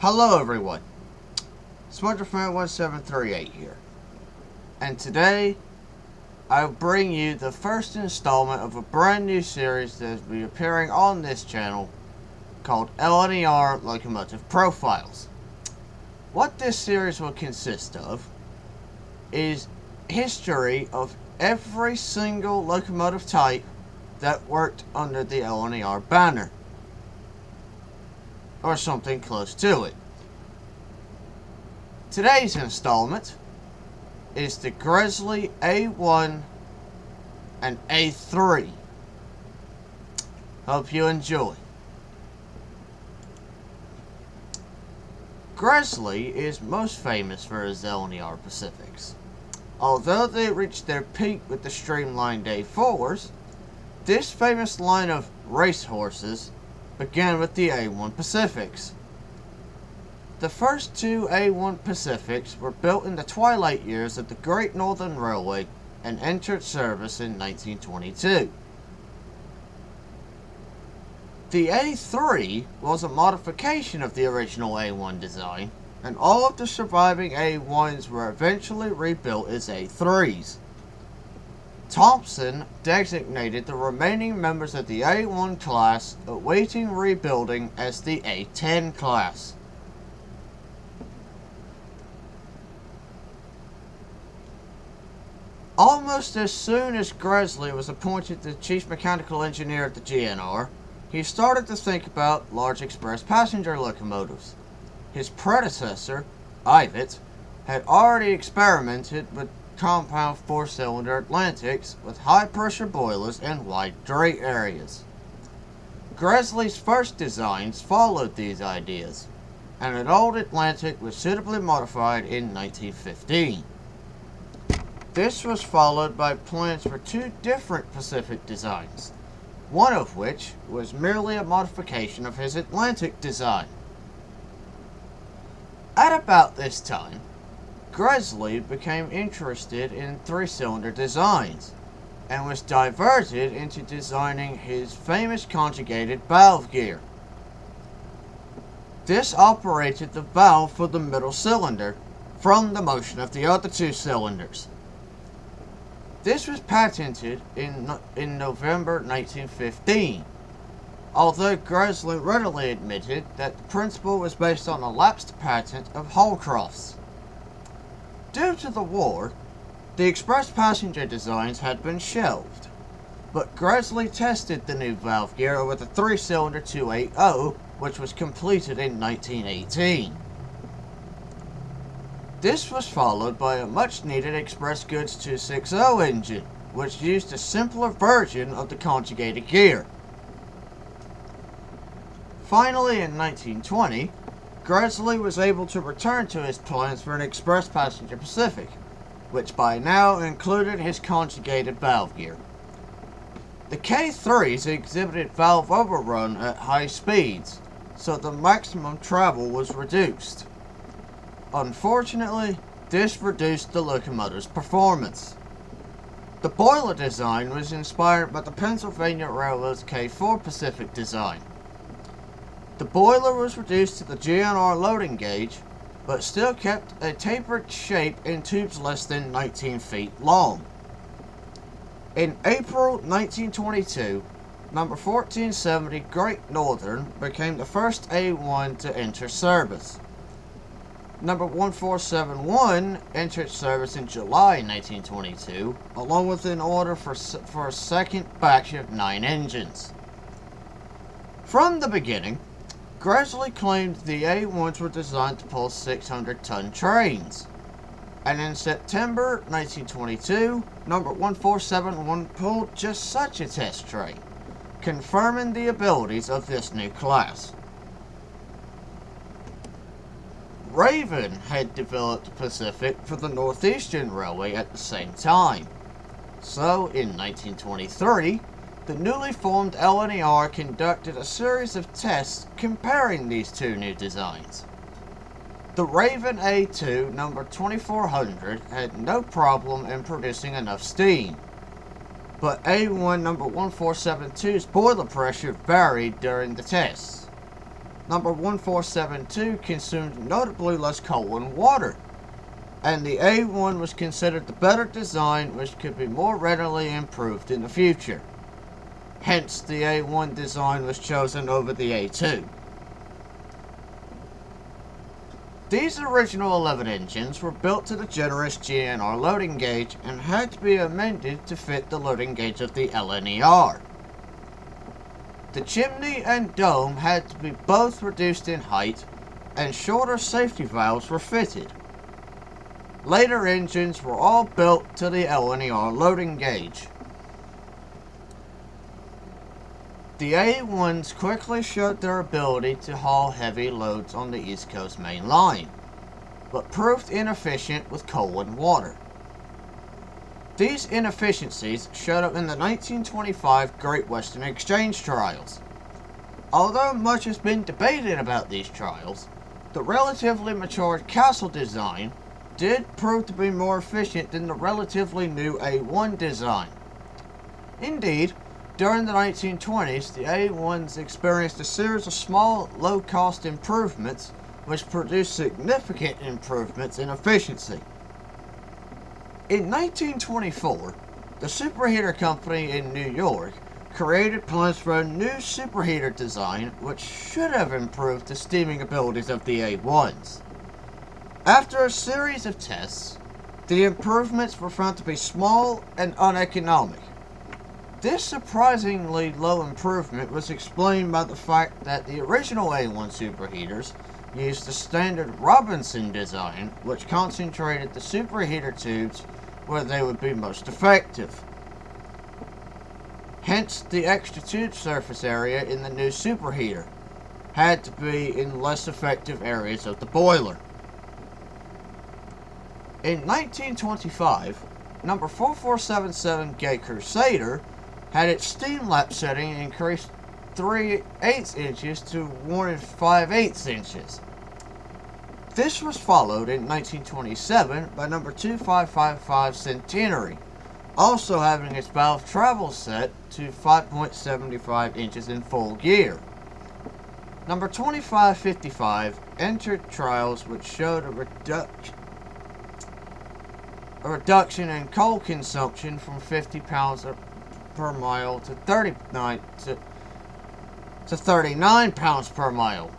Hello everyone, SpongerFan1738 here, and today I'll bring you the first installment of a brand new series that will be appearing on this channel called LNER Locomotive Profiles. What this series will consist of is history of every single locomotive type that worked under the LNER banner, or something close to it. Today's installment is the Gresley A1 and A3. Hope you enjoy. Gresley is most famous for his LNER Pacifics. Although they reached their peak with the streamlined A4s, this famous line of racehorses began with the A1 Pacifics. The first two A1 Pacifics were built in the twilight years of the Great Northern Railway and entered service in 1922. The A3 was a modification of the original A1 design, and all of the surviving A1s were eventually rebuilt as A3s. Thompson designated the remaining members of the A1 class awaiting rebuilding as the A10 class. Almost as soon as Gresley was appointed the chief mechanical engineer at the GNR, he started to think about large express passenger locomotives. His predecessor, Ivet, had already experimented with compound four-cylinder Atlantics with high-pressure boilers and wide dray areas. Gresley's first designs followed these ideas, and an old Atlantic was suitably modified in 1915. This was followed by plans for two different Pacific designs, one of which was merely a modification of his Atlantic design. At about this time, Gresley became interested in three-cylinder designs, and was diverted into designing his famous conjugated valve gear. This operated the valve for the middle cylinder from the motion of the other two cylinders. This was patented in November 1915, although Gresley readily admitted that the principle was based on a lapsed patent of Holcroft's. Due to the war, the express passenger designs had been shelved, but Gresley tested the new valve gear with a three-cylinder 280, which was completed in 1918. This was followed by a much-needed Express Goods 260 engine, which used a simpler version of the conjugated gear. Finally, in 1920, Gresley was able to return to his plans for an express passenger Pacific, which by now included his conjugated valve gear. The K3s exhibited valve overrun at high speeds, so the maximum travel was reduced. Unfortunately, this reduced the locomotive's performance. The boiler design was inspired by the Pennsylvania Railroad's K4 Pacific design. The boiler was reduced to the GNR loading gauge, but still kept a tapered shape in tubes less than 19 feet long. In April 1922, number 1470 Great Northern became the first A1 to enter service. Number 1471 entered service in July 1922, along with an order for a second batch of 9 engines. From the beginning, Gresley claimed the A1s were designed to pull 600-ton trains, and in September 1922, number 1471 pulled just such a test train, confirming the abilities of this new class. Raven had developed the Pacific for the Northeastern Railway at the same time, so in 1923, the newly formed LNER conducted a series of tests comparing these two new designs. The Raven A2 number 2400 had no problem in producing enough steam, but A1 number 1472's boiler pressure varied during the tests. number 1472 consumed notably less coal and water, and the A1 was considered the better design which could be more readily improved in the future. Hence, the A1 design was chosen over the A2. These original 11 engines were built to the generous GNR loading gauge and had to be amended to fit the loading gauge of the LNER. The chimney and dome had to be both reduced in height, and shorter safety valves were fitted. Later engines were all built to the LNER loading gauge. The A1s quickly showed their ability to haul heavy loads on the East Coast main line, but proved inefficient with coal and water. These inefficiencies showed up in the 1925 Great Western Exchange trials. Although much has been debated about these trials, the relatively mature Castle design did prove to be more efficient than the relatively new A1 design. Indeed, during the 1920s, the A1s experienced a series of small, low-cost improvements which produced significant improvements in efficiency. In 1924, the Superheater Company in New York created plans for a new superheater design which should have improved the steaming abilities of the A1s. After a series of tests, the improvements were found to be small and uneconomic. This surprisingly low improvement was explained by the fact that the original A1 superheaters used the standard Robinson design, which concentrated the superheater tubes where they would be most effective. Hence, the extra tube surface area in the new superheater had to be in less effective areas of the boiler. In 1925, number 4477 Gay Crusader had its steam lap setting increased 3/8 inches to 1 5/8 inches. This was followed in 1927 by number 2555 Centenary, also having its valve travel set to 5.75 inches in full gear. Number 2555 entered trials which showed a reduction in coal consumption from 50 pounds per mile to 39 pounds per mile.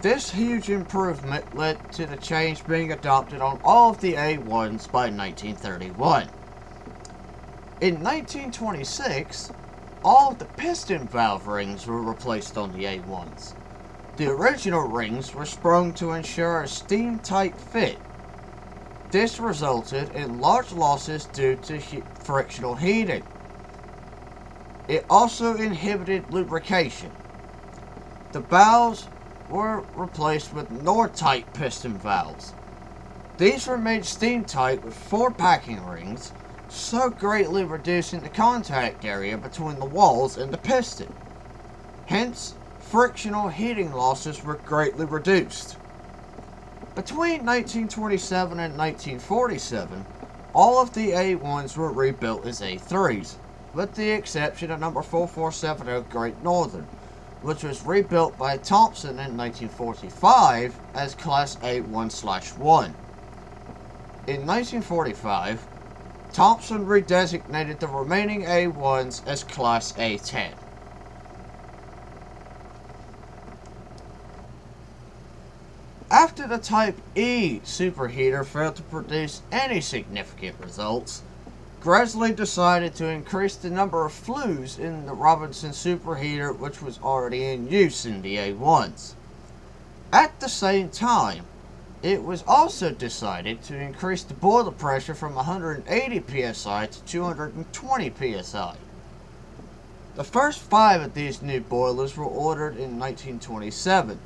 This huge improvement led to the change being adopted on all of the A1s by 1931. In 1926, all of the piston valve rings were replaced on the A1s. The original rings were sprung to ensure a steam-tight fit. This resulted in large losses due to frictional heating. It also inhibited lubrication. The valves were replaced with NOR-type piston valves. These were made steam-tight with 4 packing rings, so greatly reducing the contact area between the walls and the piston. Hence, frictional heating losses were greatly reduced. Between 1927 and 1947, all of the A1s were rebuilt as A3s, with the exception of number 4470 Great Northern, which was rebuilt by Thompson in 1945 as Class A1/1. In 1945, Thompson redesignated the remaining A1s as Class A10. After the Type E superheater failed to produce any significant results, Gresley decided to increase the number of flues in the Robinson superheater, which was already in use in the A1s. At the same time, it was also decided to increase the boiler pressure from 180 psi to 220 psi. The first 5 of these new boilers were ordered in 1927.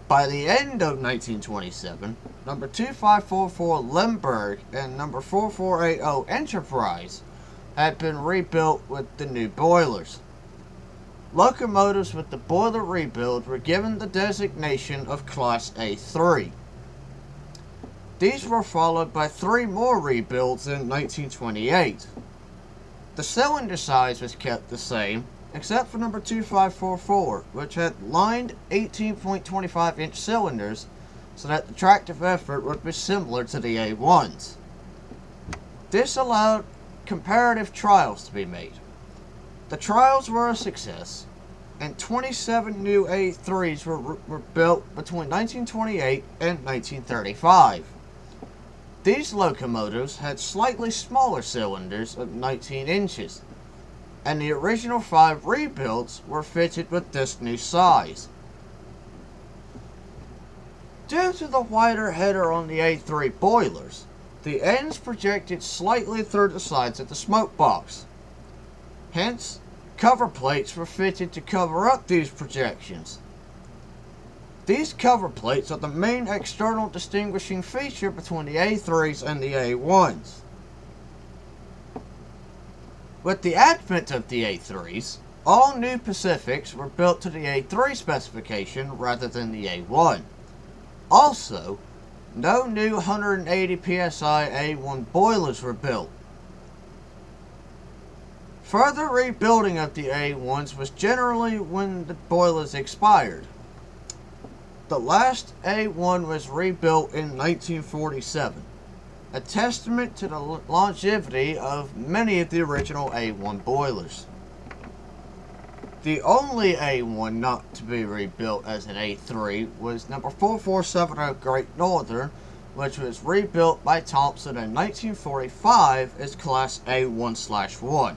By the end of 1927, number 2544 Lemberg and number 4480 Enterprise had been rebuilt with the new boilers. Locomotives with the boiler rebuild were given the designation of Class A3. These were followed by 3 more rebuilds in 1928. The cylinder size was kept the same, except for number 2544, which had lined 18.25-inch cylinders so that the tractive effort would be similar to the A1s. This allowed comparative trials to be made. The trials were a success, and 27 new A3s were built between 1928 and 1935. These locomotives had slightly smaller cylinders of 19 inches, and the original 5 rebuilds were fitted with this new size. Due to the wider header on the A3 boilers, the ends projected slightly through the sides of the smoke box. Hence, cover plates were fitted to cover up these projections. These cover plates are the main external distinguishing feature between the A3s and the A1s. With the advent of the A3s, all new Pacifics were built to the A3 specification rather than the A1. Also, no new 180 psi A1 boilers were built. Further rebuilding of the A1s was generally when the boilers expired. The last A1 was rebuilt in 1947, a testament to the longevity of many of the original A1 boilers. The only A1 not to be rebuilt as an A3 was number 4470 Great Northern, which was rebuilt by Thompson in 1945 as Class A1/1.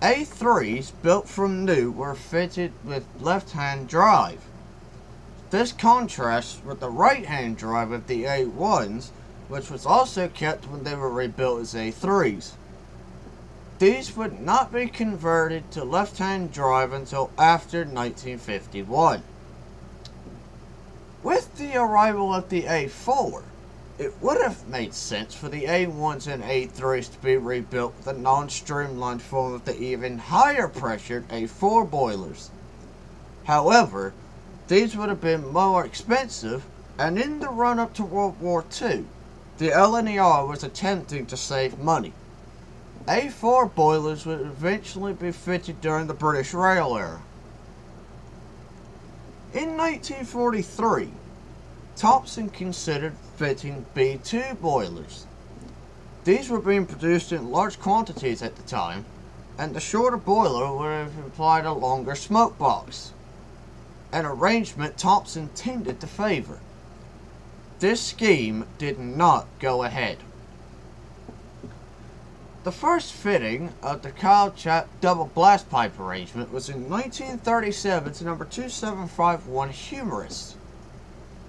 A3s built from new were fitted with left-hand drive. This contrasts with the right-hand drive of the A1s, which was also kept when they were rebuilt as A3s. These would not be converted to left-hand drive until after 1951. With the arrival of the A4, it would have made sense for the A1s and A3s to be rebuilt with a non-streamlined form of the even higher pressured A4 boilers. However, these would have been more expensive, and in the run-up to World War II, the LNER was attempting to save money. A4 boilers would eventually be fitted during the British Rail era. In 1943, Thompson considered fitting B2 boilers. These were being produced in large quantities at the time, and the shorter boiler would have implied a longer smoke box, an arrangement Thompson tended to favor. This scheme did not go ahead. The first fitting of the Kyle Chap double blast pipe arrangement was in 1937 to number 2751 Humorist.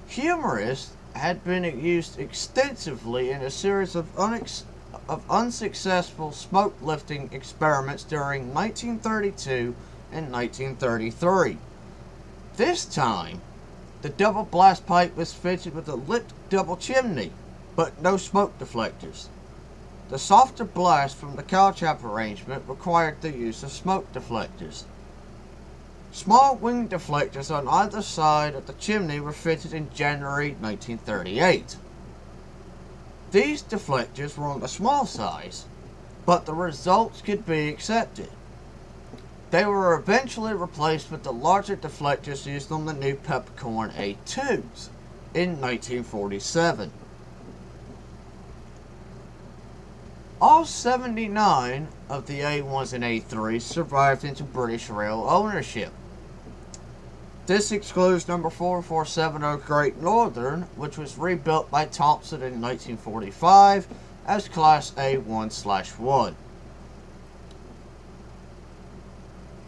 Humorist had been used extensively in a series of unsuccessful smoke lifting experiments during 1932 and 1933. This time, the double blast pipe was fitted with a lit double chimney, but no smoke deflectors. The softer blast from the Calchap arrangement required the use of smoke deflectors. Small wing deflectors on either side of the chimney were fitted in January 1938. These deflectors were on the small size, but the results could be accepted. They were eventually replaced with the larger deflectors used on the new Peppercorn A2s in 1947. All 79 of the A1s and A3s survived into British Rail ownership. This excludes number 4470 Great Northern, which was rebuilt by Thompson in 1945 as Class A1/1.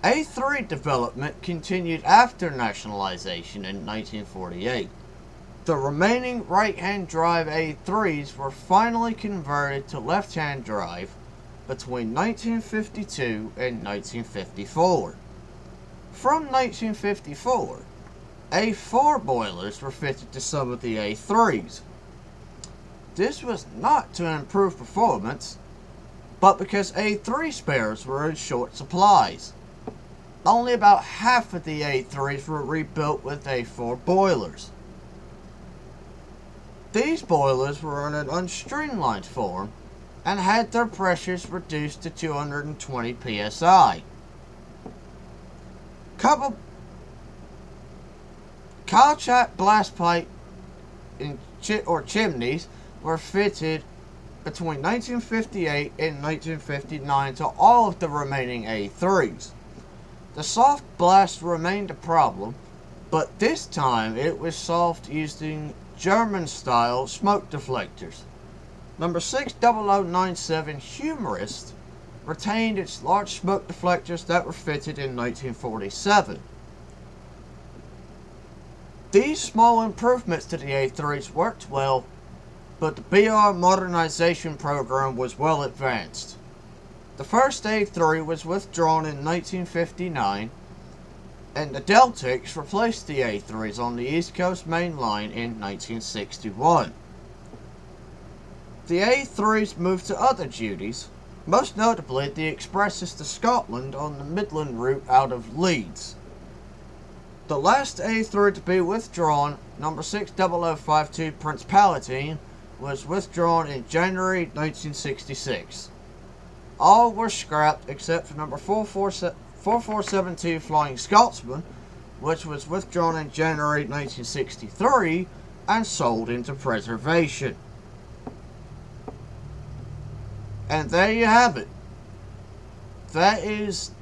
A3 development continued after nationalization in 1948. The remaining right-hand drive A3s were finally converted to left-hand drive between 1952 and 1954. From 1954, A4 boilers were fitted to some of the A3s. This was not to improve performance, but because A3 spares were in short supplies. Only about half of the A3s were rebuilt with A4 boilers. These boilers were in an unstreamlined form and had their pressures reduced to 220 psi. Couple Calchat blast pipe or chimneys were fitted between 1958 and 1959 to all of the remaining A3s. The soft blast remained a problem, but this time it was solved using German-style smoke deflectors. Number 60097 Humorist retained its large smoke deflectors that were fitted in 1947. These small improvements to the A3s worked well, but the BR modernization program was well advanced. The first A3 was withdrawn in 1959, and the Deltics replaced the A3s on the East Coast Main Line in 1961. The A3s moved to other duties, most notably the expresses to Scotland on the Midland route out of Leeds. The last A3 to be withdrawn, number 60052 Prince Palatine, was withdrawn in January 1966. All were scrapped except for number 4472 Flying Scotsman, which was withdrawn in January 1963 and sold into preservation. And there you have it. That is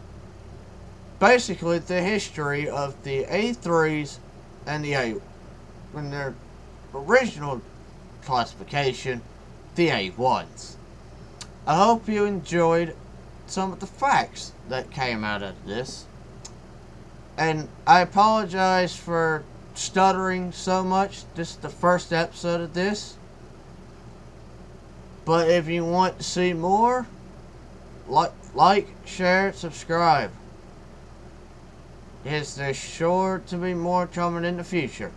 basically the history of the A3s and the in their original classification, the A1s. I hope you enjoyed some of the facts that came out of this. And I apologize for stuttering so much. This is the first episode of this. But if you want to see more, like, share, subscribe. There's sure to be more coming in the future.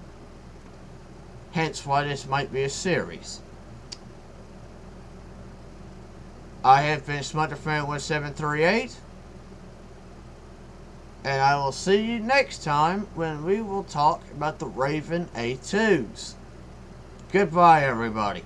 Hence why this might be a series. I have been SmutterFan1738, and I will see you next time when we will talk about the Raven A2s. Goodbye, everybody.